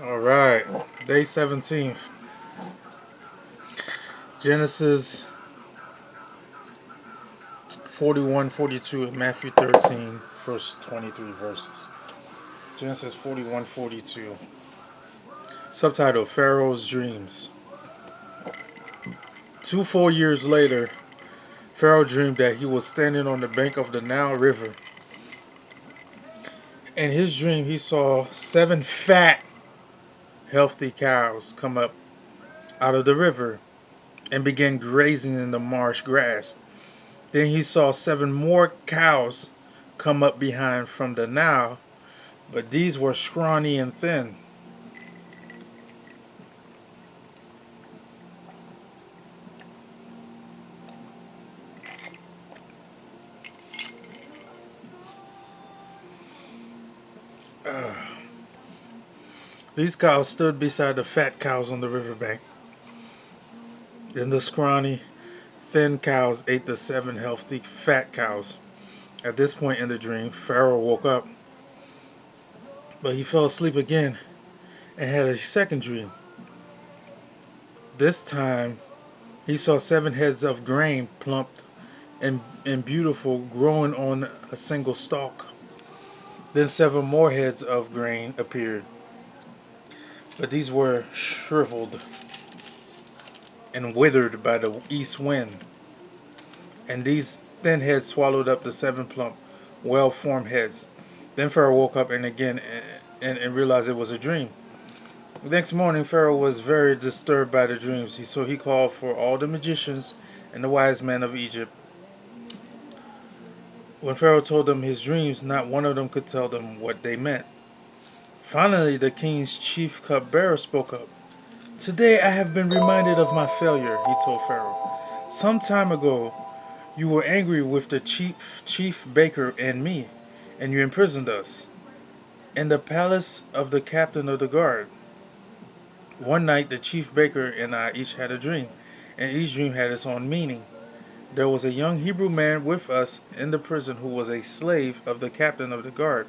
All right, day 17th. Genesis 41-42 and Matthew 13, first 23 verses. Genesis 41-42. Subtitle: Pharaoh's Dreams. 2 full years later, Pharaoh dreamed that he was standing on the bank of the Nile River. In his dream, he saw 7 fat, healthy cows come up out of the river and began grazing in the marsh grass. Then he saw 7 more cows come up behind from the Nile, but these were scrawny and thin. Uh, these cows stood beside the fat cows on the riverbank. Then the scrawny, thin cows ate the 7 healthy, fat cows. At this point in the dream, Pharaoh woke up, but he fell asleep again and had a second dream. This time, he saw 7 heads of grain, plump and beautiful, growing on a single stalk. Then 7 more heads of grain appeared, but these were shriveled and withered by the east wind. And these thin heads swallowed up the 7 plump, well-formed heads. Then Pharaoh woke up and realized it was a dream. The next morning, Pharaoh was very disturbed by the dreams, so he called for all the magicians and the wise men of Egypt. When Pharaoh told them his dreams, not one of them could tell them what they meant. Finally, the king's chief cupbearer spoke up. "Today I have been reminded of my failure," he told Pharaoh. "Some time ago, you were angry with the chief baker and me, and you imprisoned us in the palace of the captain of the guard. One night, the chief baker and I each had a dream, and each dream had its own meaning. There was a young Hebrew man with us in the prison who was a slave of the captain of the guard.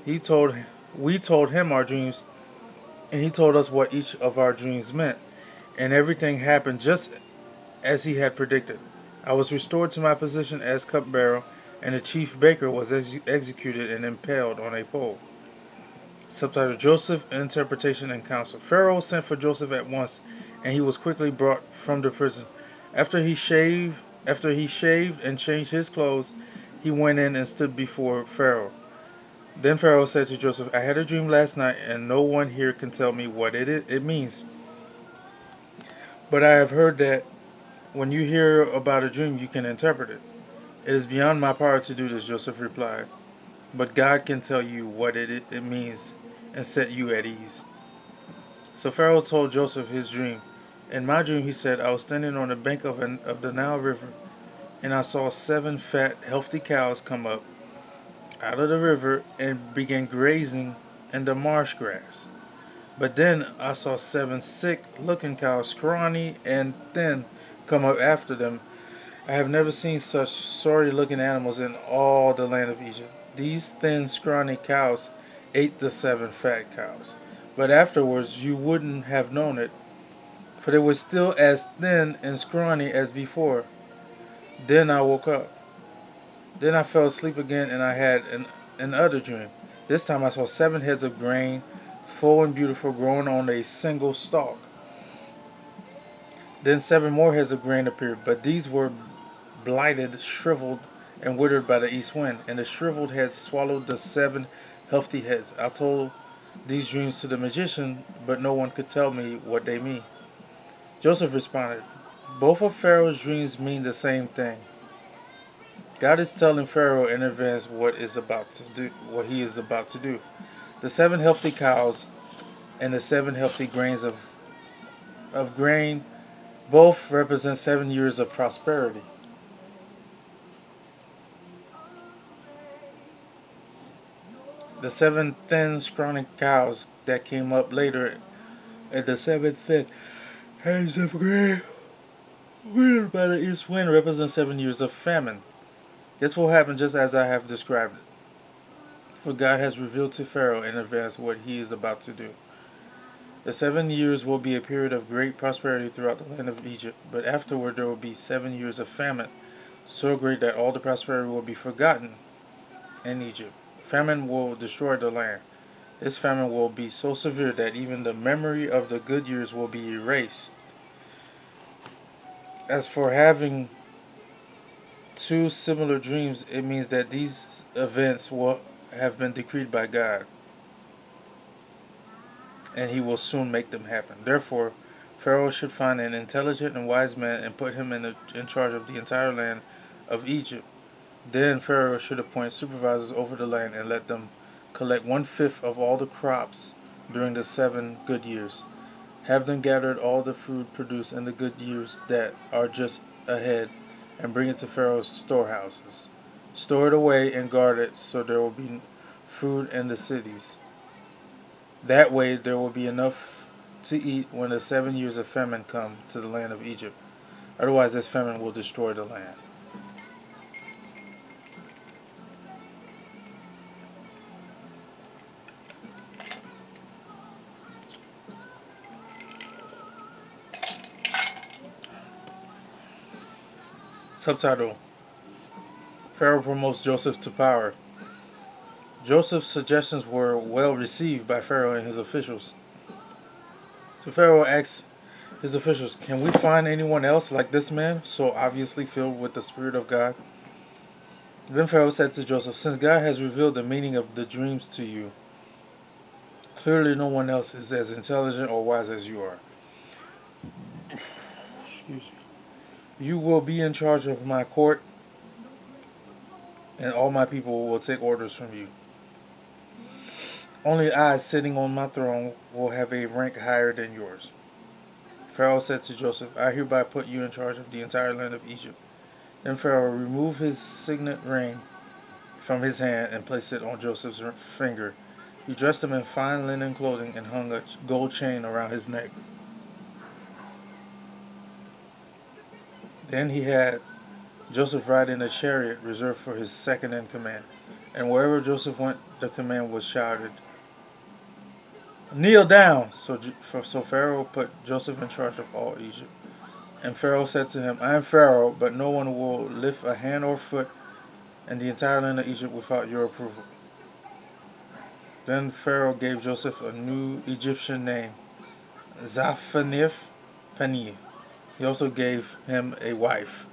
He told We told him our dreams, and he told us what each of our dreams meant, and everything happened just as he had predicted. I was restored to my position as cupbearer, and the chief baker was executed and impaled on a pole." Subtitle: Joseph, Interpretation and Counsel. Pharaoh sent for Joseph at once, and he was quickly brought from the prison. After he shaved and changed his clothes, he went in and stood before Pharaoh. Then Pharaoh said to Joseph, "I had a dream last night, and no one here can tell me what it means. But I have heard that when you hear about a dream, you can interpret it." "It is beyond my power to do this," Joseph replied. "But God can tell you what it means and set you at ease." So Pharaoh told Joseph his dream. "In my dream," he said, "I was standing on the bank of the Nile River, and I saw 7 fat, healthy cows come up out of the river and began grazing in the marsh grass. But then I saw 7 sick-looking cows, scrawny and thin, come up after them. I have never seen such sorry-looking animals in all the land of Egypt. These thin, scrawny cows ate the 7 fat cows. But afterwards you wouldn't have known it, for they were still as thin and scrawny as before. Then I woke up. Then I fell asleep again, and I had another dream. This time I saw 7 heads of grain, full and beautiful, growing on a single stalk. Then 7 more heads of grain appeared, but these were blighted, shriveled, and withered by the east wind, and the shriveled heads swallowed the 7 healthy heads. I told these dreams to the magician, but no one could tell me what they mean." Joseph responded, "Both of Pharaoh's dreams mean the same thing. God is telling Pharaoh in advance what he is about to do. The 7 healthy cows and the 7 healthy grains of grain both represent 7 years of prosperity. The 7 thin, scrawny cows that came up later, and the 7 thin heads of grain withered by the east wind, represent 7 years of famine. This will happen just as I have described it. For God has revealed to Pharaoh in advance what he is about to do. The 7 years will be a period of great prosperity throughout the land of Egypt, but afterward there will be 7 years of famine, so great that all the prosperity will be forgotten in Egypt. Famine will destroy the land. This famine will be so severe that even the memory of the good years will be erased. As for having two similar dreams, it means that these events will have been decreed by God, and he will soon make them happen. Therefore, Pharaoh should find an intelligent and wise man and put him in charge of the entire land of Egypt. Then Pharaoh should appoint supervisors over the land and let them collect 1/5 of all the crops during the 7 good years. Have them gather all the food produced in the good years that are just ahead and bring it to Pharaoh's storehouses. Store it away and guard it so there will be food in the cities. That way there will be enough to eat when the 7 years of famine come to the land of Egypt. Otherwise this famine will destroy the land. Subtitle: Pharaoh promotes Joseph to power. Joseph's suggestions were well received by Pharaoh and his officials. So Pharaoh asked his officials, "Can we find anyone else like this man, so obviously filled with the Spirit of God?" Then Pharaoh said to Joseph, "Since God has revealed the meaning of the dreams to you, clearly no one else is as intelligent or wise as you are. Excuse me. You will be in charge of my court, and all my people will take orders from you. Only I, sitting on my throne, will have a rank higher than yours." Pharaoh said to Joseph, "I hereby put you in charge of the entire land of Egypt." Then Pharaoh removed his signet ring from his hand and placed it on Joseph's finger. He dressed him in fine linen clothing and hung a gold chain around his neck. Then he had Joseph ride in a chariot reserved for his second in command. And wherever Joseph went, the command was shouted, "Kneel down!" So Pharaoh put Joseph in charge of all Egypt. And Pharaoh said to him, "I am Pharaoh, but no one will lift a hand or foot in the entire land of Egypt without your approval." Then Pharaoh gave Joseph a new Egyptian name, Zaphanith-Paneah. He also gave him a wife,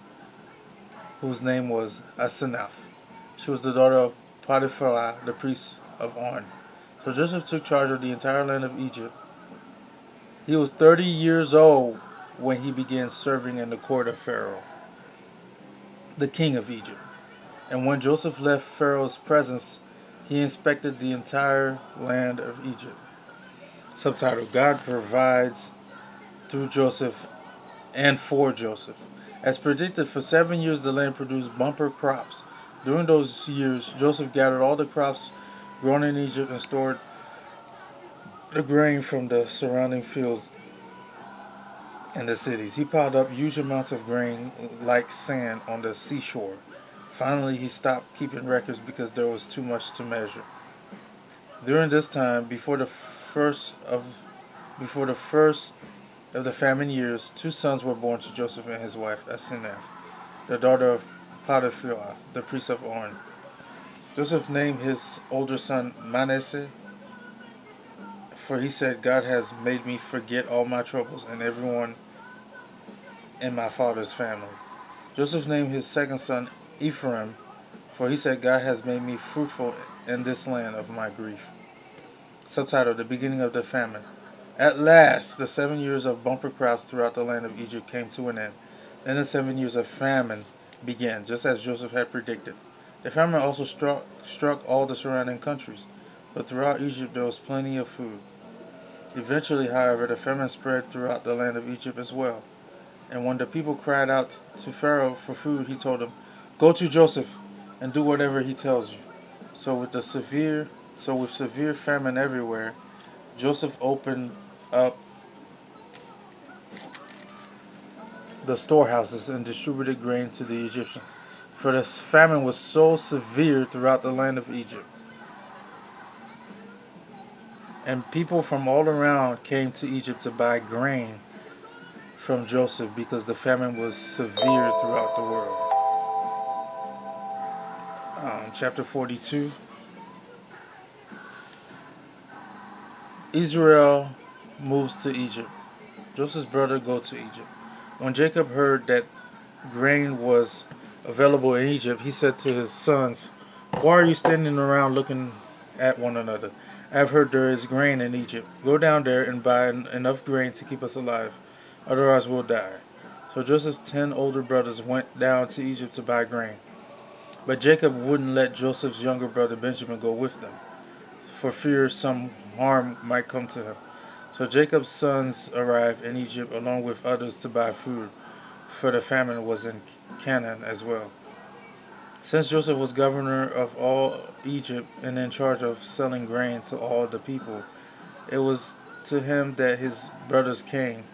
whose name was Asenath. She was the daughter of Potiphar, the priest of On. So Joseph took charge of the entire land of Egypt. He was 30 years old when he began serving in the court of Pharaoh, the king of Egypt. And when Joseph left Pharaoh's presence, he inspected the entire land of Egypt. Subtitle: God provides through Joseph and for Joseph. As predicted, for 7 years the land produced bumper crops. During those years, Joseph gathered all the crops grown in Egypt and stored the grain from the surrounding fields and the cities. He piled up huge amounts of grain like sand on the seashore. Finally, he stopped keeping records because there was too much to measure. During this time, before the first of the famine years, two sons were born to Joseph and his wife Asenath, the daughter of Potiphar, the priest of On. Joseph named his older son Manasseh, for he said, "God has made me forget all my troubles and everyone in my father's family." Joseph named his second son Ephraim, for he said, "God has made me fruitful in this land of my grief." Subtitle: The beginning of the famine. At last, the 7 years of bumper crops throughout the land of Egypt came to an end. Then the 7 years of famine began, just as Joseph had predicted. The famine also struck all the surrounding countries, but throughout Egypt there was plenty of food. Eventually, however, the famine spread throughout the land of Egypt as well. And when the people cried out to Pharaoh for food, he told them, "Go to Joseph and do whatever he tells you." So with severe famine everywhere, Joseph opened up the storehouses and distributed grain to the Egyptians. For the famine was so severe throughout the land of Egypt. And people from all around came to Egypt to buy grain from Joseph because the famine was severe throughout the world. Chapter 42. Israel moves to Egypt. Joseph's brother go to Egypt. When Jacob heard that grain was available in Egypt, he said to his sons, "Why are you standing around looking at one another? I have heard there is grain in Egypt. Go down there and buy enough grain to keep us alive, otherwise we'll die." So Joseph's 10 older brothers went down to Egypt to buy grain. But Jacob wouldn't let Joseph's younger brother Benjamin go with them, for fear some harm might come to him. So Jacob's sons arrived in Egypt along with others to buy food, for the famine was in Canaan as well. Since Joseph was governor of all Egypt and in charge of selling grain to all the people, it was to him that his brothers came.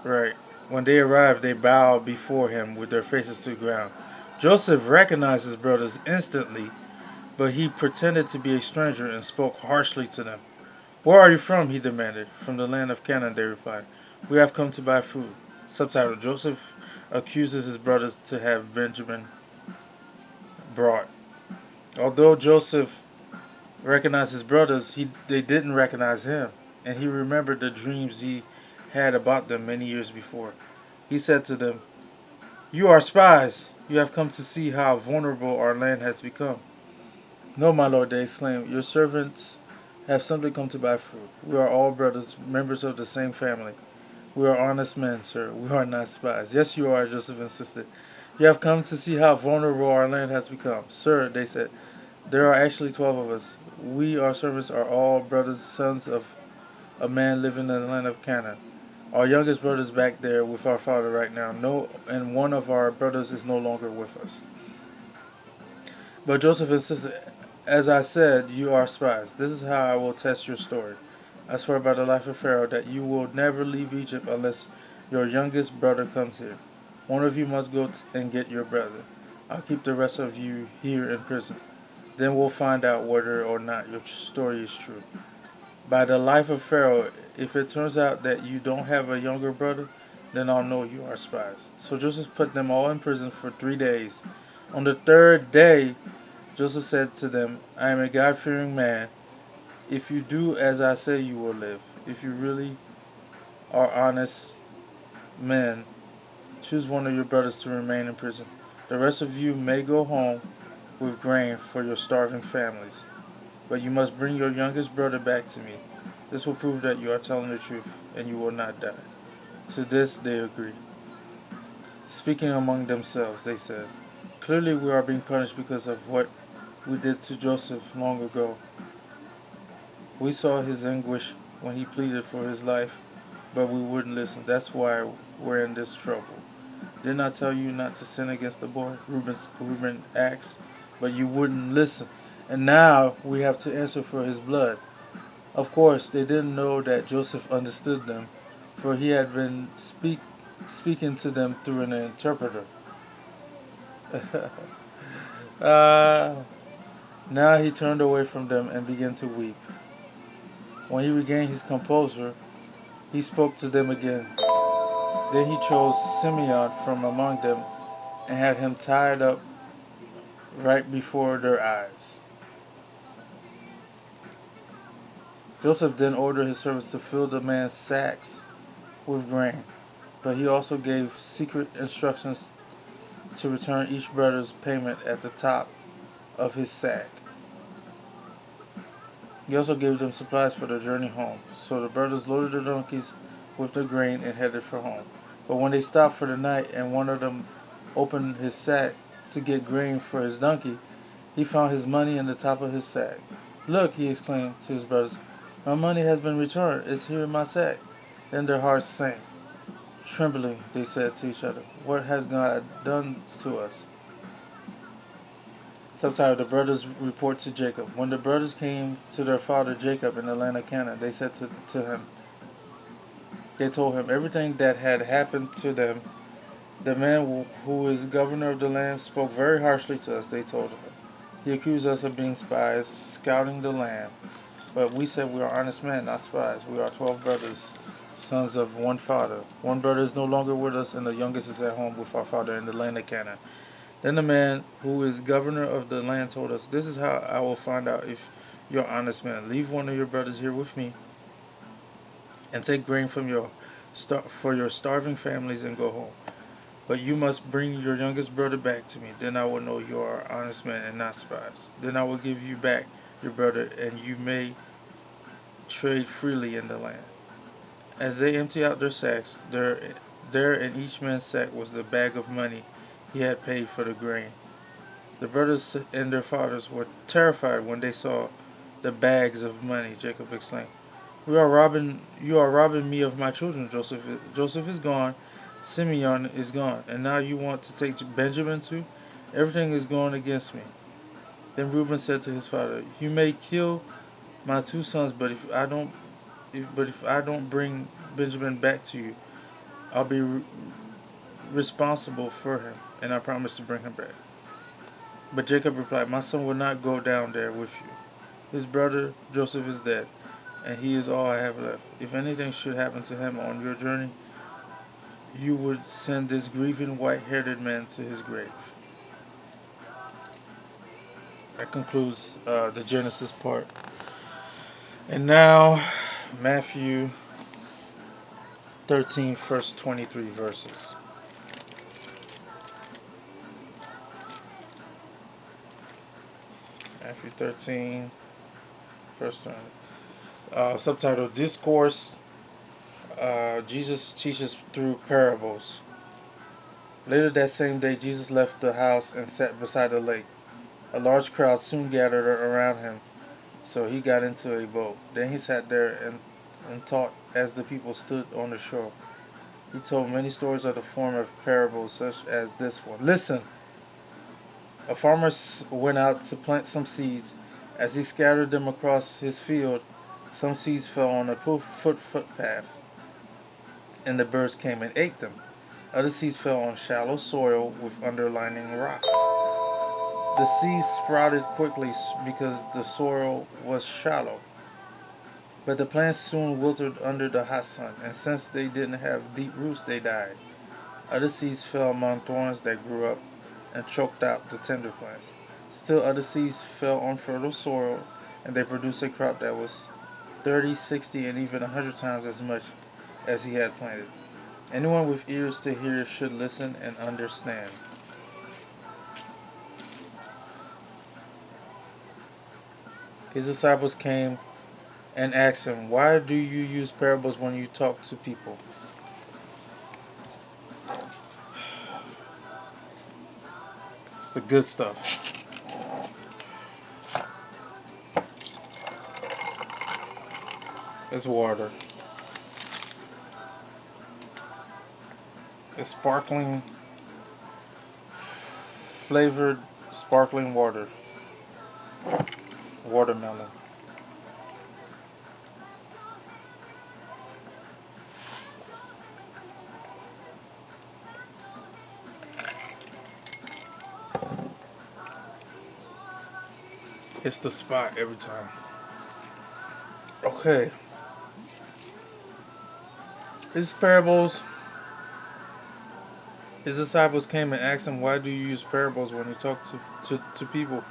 Right. When they arrived, they bowed before him with their faces to the ground. Joseph recognized his brothers instantly, but he pretended to be a stranger and spoke harshly to them. "Where are you from?" he demanded. "From the land of Canaan," they replied. "We have come to buy food." Subtitle: Joseph accuses his brothers to have Benjamin brought. Although Joseph recognized his brothers, they didn't recognize him, and he remembered the dreams he had about them many years before. He said to them, "You are spies. You have come to see how vulnerable our land has become." "No, my lord," they exclaimed. "Your servants have simply come to buy food. We are all brothers, members of the same family. We are honest men, sir. We are not spies." "Yes, you are," Joseph insisted. "You have come to see how vulnerable our land has become." "Sir," they said, "there are actually 12 of us. We, our servants, are all brothers, sons of a man living in the land of Canaan. Our youngest brother is back there with our father right now. No, and one of our brothers is no longer with us." But Joseph insisted, "As I said, you are spies. This is how I will test your story. I swear by the life of Pharaoh that you will never leave Egypt unless your youngest brother comes here. One of you must go and get your brother. I'll keep the rest of you here in prison. Then we'll find out whether or not your story is true. By the life of Pharaoh, if it turns out that you don't have a younger brother, then I'll know you are spies." So Joseph put them all in prison for 3 days. On the third day, Joseph said to them, "I am a God-fearing man. If you do as I say, you will live. If you really are honest men, choose one of your brothers to remain in prison. The rest of you may go home with grain for your starving families. But you must bring your youngest brother back to me. This will prove that you are telling the truth, and you will not die." To this they agreed. Speaking among themselves, they said, "Clearly we are being punished because of what we did to Joseph long ago. We saw his anguish when he pleaded for his life, but we wouldn't listen. That's why we're in this trouble. Didn't I tell you not to sin against the boy?" Reuben asked. "But you wouldn't listen. And now we have to answer for his blood." Of course, they didn't know that Joseph understood them, for he had been speaking to them through an interpreter. uh, Now he turned away from them and began to weep. When he regained his composure, he spoke to them again. Then he chose Simeon from among them and had him tied up right before their eyes. Joseph then ordered his servants to fill the man's sacks with grain, but he also gave secret instructions to return each brother's payment at the top of his sack. He also gave them supplies for their journey home. So the brothers loaded their donkeys with the grain and headed for home. But when they stopped for the night and one of them opened his sack to get grain for his donkey, he found his money in the top of his sack. "Look," he exclaimed to his brothers, "my money has been returned. It's here in my sack." Then their hearts sank. Trembling, they said to each other, "What has God done to us?" Subtitle: The brothers report to Jacob. When the brothers came to their father Jacob in the land of Canaan, they said to him, they told him everything that had happened to them. "The man who is governor of the land spoke very harshly to us," they told him. "He accused us of being spies, scouting the land. But we said we are honest men, not spies. We are 12 brothers, sons of one father. One brother is no longer with us, and the youngest is at home with our father in the land of Canaan. Then the man who is governor of the land told us, "This is how I will find out if you're honest men. Leave one of your brothers here with me, and take grain from for your starving families and go home. But you must bring your youngest brother back to me. Then I will know you are honest men and not spies. Then I will give you back your brother, and you may trade freely in the land." As they emptied out their sacks, there in each man's sack was the bag of money he had paid for the grain. The brothers and their fathers were terrified when they saw the bags of money. Jacob exclaimed, You are robbing me of my children. Joseph is gone. Simeon is gone. And now you want to take Benjamin too? Everything is going against me." Then Reuben said to his father, "You may kill my two sons, but if I don't bring Benjamin back to you, I'll be responsible for him, and I promise to bring him back." But Jacob replied, "My son will not go down there with you. His brother Joseph is dead, and he is all I have left. If anything should happen to him on your journey, you would send this grieving white-headed man to his grave." That concludes the Genesis part. And now, Matthew 13, first 23 verses. Matthew 13, verse 20. Subtitle, Discourse. Jesus teaches through parables. Later that same day, Jesus left the house and sat beside the lake. A large crowd soon gathered around him, so he got into a boat. Then he sat there and taught as the people stood on the shore. He told many stories of the form of parables, such as this one. "Listen, a farmer went out to plant some seeds. As he scattered them across his field, some seeds fell on a footpath, and the birds came and ate them. Other seeds fell on shallow soil with underlying rock. The seeds sprouted quickly because the soil was shallow, but the plants soon withered under the hot sun, and since they didn't have deep roots, they died. Other seeds fell among thorns that grew up and choked out the tender plants. Still other seeds fell on fertile soil, and they produced a crop that was 30, 60, and even 100 times as much as he had planted." Anyone with ears to hear should listen and understand. His disciples came and asked him, "Why do you use parables when you talk to people?" It's the good stuff. It's water. It's sparkling, flavored, sparkling water. Watermelon. It's the spot every time. Okay. His disciples came and asked him, "Why do you use parables when you talk to people?"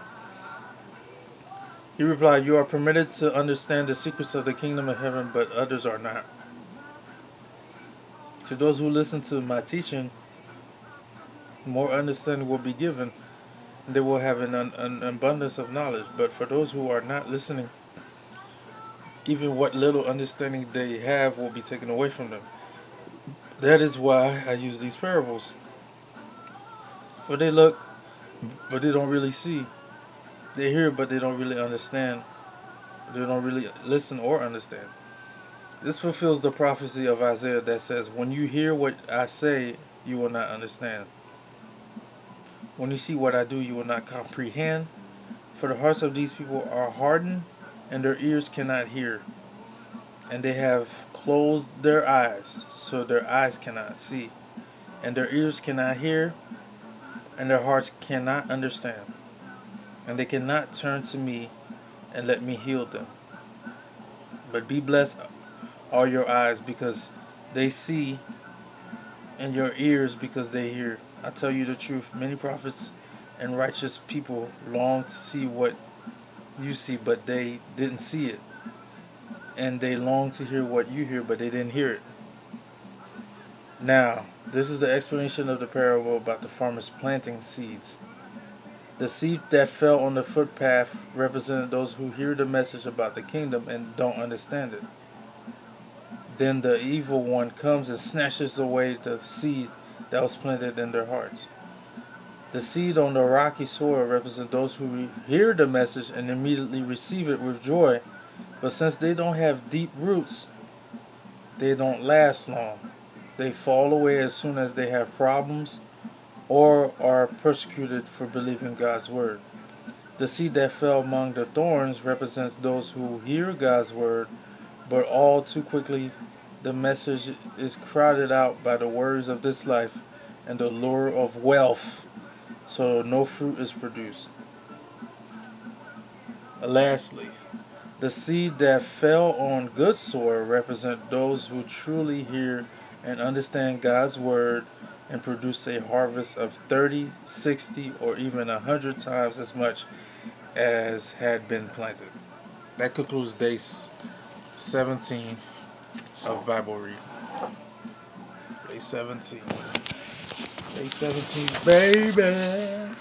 He replied, "You are permitted to understand the secrets of the kingdom of heaven, but others are not. To those who listen to my teaching, more understanding will be given, and they will have an abundance of knowledge. But for those who are not listening, even what little understanding they have will be taken away from them. That is why I use these parables. For they look, but they don't really see. They hear, but they don't really understand. They don't really listen or understand." This fulfills the prophecy of Isaiah that says, "When you hear what I say, you will not understand. When you see what I do, you will not comprehend. For the hearts of these people are hardened, and their ears cannot hear. And they have closed their eyes, so their eyes cannot see. And their ears cannot hear, and their hearts cannot understand. And they cannot turn to me and let me heal them." But be blessed are your eyes because they see, and your ears because they hear. I tell you the truth, many prophets and righteous people long to see what you see, but they didn't see it. And they long to hear what you hear, but they didn't hear it. Now, this is the explanation of the parable about the farmers planting seeds. The seed that fell on the footpath represented those who hear the message about the kingdom and don't understand it. Then the evil one comes and snatches away the seed that was planted in their hearts. The seed on the rocky soil represents those who hear the message and immediately receive it with joy, but since they don't have deep roots, they don't last long. They fall away as soon as they have problems or are persecuted for believing God's word. The seed that fell among the thorns represents those who hear God's word, but all too quickly the message is crowded out by the worries of this life and the lure of wealth, so no fruit is produced. Lastly, the seed that fell on good soil represent those who truly hear and understand God's word and produce a harvest of 30, 60, or even 100 times as much as had been planted. That concludes day 17 of Bible reading. Day 17. Day 17, baby.